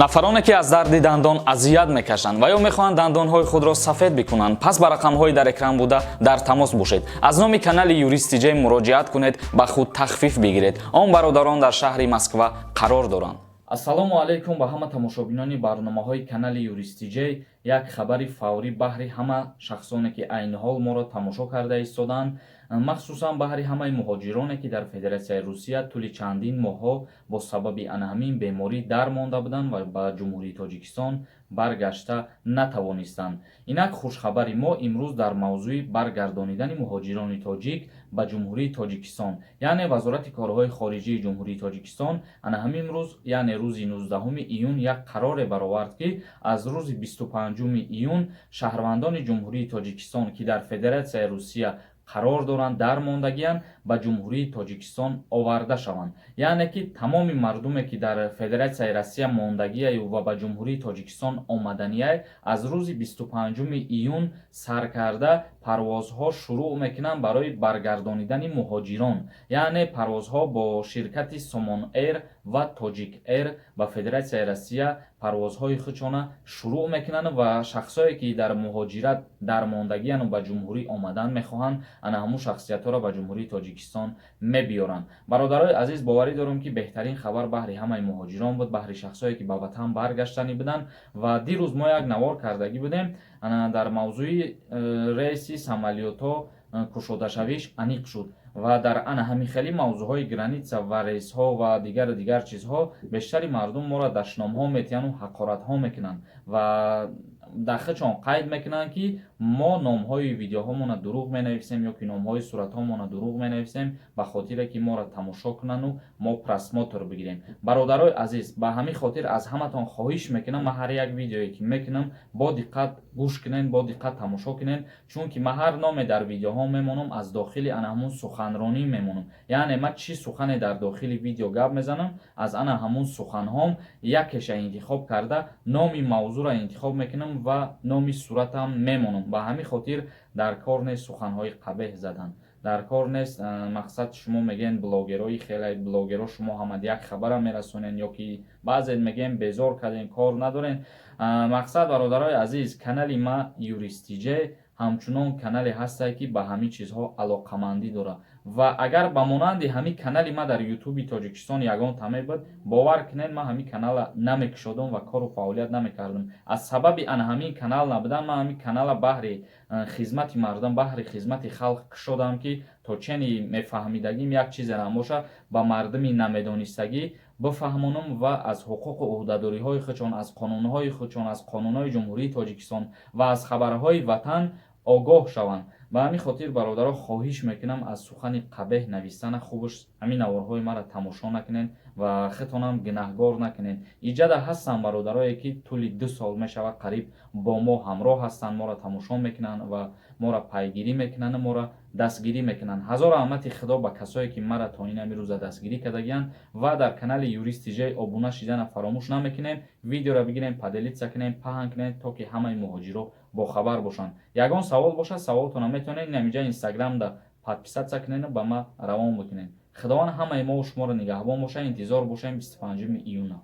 нафароне ки аз дарди дандон азият мекашанд ва ё мехоҳанд дандонҳои худро сафед бикунанд, пас ба рақамҳои дар экран буда дар тамос бошед. Аз номи канали Юристиҷей муроҷиат кунед, ба худ тахфиф бигиред. Он бародарон дар шаҳри Москва қарор доранд. Ассалому алайкум ба ҳама тамошобинони барномаҳои канали Юристиҷей. Як хабари фаврӣ баҳри ҳама шахсоне ки айни ҳол моро тамошо карда истоданд, махсусан баҳри ҳамаи муҳоҷироне ки дар Федератсияи Русия тӯли чандин моҳҳо бо сабаби ҳамин беморӣ дар монда буданд ва ба Ҷумҳурии Тоҷикистон баргашта натавонистанд. Инак хушхабари мо имрӯз дар мавзӯи баргардонидани муҳоҷирони тоҷик ба Ҷумҳурии Тоҷикистон, яъне Вазорати корҳои хориҷии Ҷумҳурии Тоҷикистон ҳамин рӯз, яъне рӯзи 19 июн як қароре баровард ки аз рӯзи 25 июн шаҳрвандони Ҷумҳурии Тоҷикистон ки дар Федератсияи Русия қарор доранд дар мондагиянд ба Ҷумҳурии Тоҷикистон оварда шаванд. Яъне ки тамоми мардуме ки дар Федератсияи Россия мондагияю ва ба Ҷумҳурии Тоҷикистон омаданияй аз рӯзи 25 июн сар карда парвозҳо шурӯъ мекунанд барои баргардонидани муҳоҷирон. Яъне парвозҳо бо ширкати Somon Air ва Tojik Air ба Федератсияи Россия парвозҳои худшона шурӯъ мекунанд ва шахсое ки дар муҳоҷират дар мондагияну ба ҷумҳурӣ омадан мехоҳанд, ана ҳамун шахсиятҳоро ба Ҷумҳурии Тоҷикистон мебиёранд. Бародарои азиз, боварӣ дорем ки беҳтарин хабар баҳри ҳамаи муҳоҷирон буд, баҳри шахсое ки ба ватан баргаштани буданд. Ва дирӯз мо як навор кардагӣ будем дар мавзӯи рейси самолётҳо кушодашавиш аниқ шуд ва дар ҳамин хеле мавзӯъҳои граница ва рейсҳо ва дигар чизҳо бештари мардум моро дашномҳо метиҳану ҳақоратҳо мекунанд ва дар худшон қайд мекунанд ки мо номҳои видеоҳомона дурӯғ менависем ё ки номҳои суратҳомона дурӯғ менависем ба хотире ки моро тамошо кунанду мо просмотр бигирем. Бародарои азиз, ба ҳамин хотир аз ҳаматон хоҳиш мекунам, ман ҳар як видеое ки мекунам бо диққат гӯш кунед, бо диққат тамошо кунед, чунки ман ҳар номе дар видеоҳо мемонам аз дохили ҳамун суханронӣ мемонам. Яъне ман чӣ сухане дар дохили видео гап мезанам, аз ҳамун суханҳом якеша интихоб карда номи мавзӯъро интихоб мекунам ва номи суратам мемонам. ба ҳамин хотир дар кор нест суханҳои қабеҳ задан, дар кор нест мақсад шумо мегӯед блогерои хеле блогеро шумо ҳамад як хабара мерасонед ё ки баъзе мегӯем безор кардем, кор надорем. Мақсад, бародарои азиз, канали ма Юристиҷей ҳамчунон канале ҳастае ки ба ҳамин чизҳо алоқамандӣ дорад ва агар ба монанди ҳамин канали ма дар ютуби Тоҷикистон ягонта мебуд, бовар кунед ман ҳамин канала намекушодам ва кору фаъолият намекардам. Аз сабаби ҳамин канал набудан ман ҳамин канала баҳри хизмати мардум, баҳри хизмати халқ кушодам ки то чени мефаҳмидагим як чизе намбоша ба мардуми намедонистагӣ бифаҳмонам ва аз ҳуқуқу ӯҳдадориҳои худшон, аз қонунҳои худшон, аз қонунҳои Ҷумҳурии Тоҷикистон ва аз хабарҳои ватан огоҳ шаванд. ба ҳамин хотир бародаро хоҳиш мекунам аз сухани қабеҳ навистана хубаш ҳамин наворҳои маро тамошо накунед ва худтонам гунаҳгор накунед. Иҷада ҳастанд бародарое ки тӯли 2 сол мешавад қариб бо мо ҳамроҳ ҳастанд, моро тамошо мекунанд ва моро пайгирӣ мекунанд, моро дастгирӣ мекунанд. Ҳазор раҳмати худо ба касое ки маро то ин рӯза дастгирӣ кардагиянд ва дар канали Юристиҷей обуна шидана фаромӯш намекунем. Видеоро бигирем, поделитса кунем, паҳн кунем, то ки ҳамаи муҳоҷиро бохабар бошанд. Ягон савол бошад, саволтона метавонед инҷа инстаграмда подписатся кунед, ба ма равон бикунед. Худованд ҳамаи мо шуморо нигаҳбон бошад. Интизор бошем 25 июна.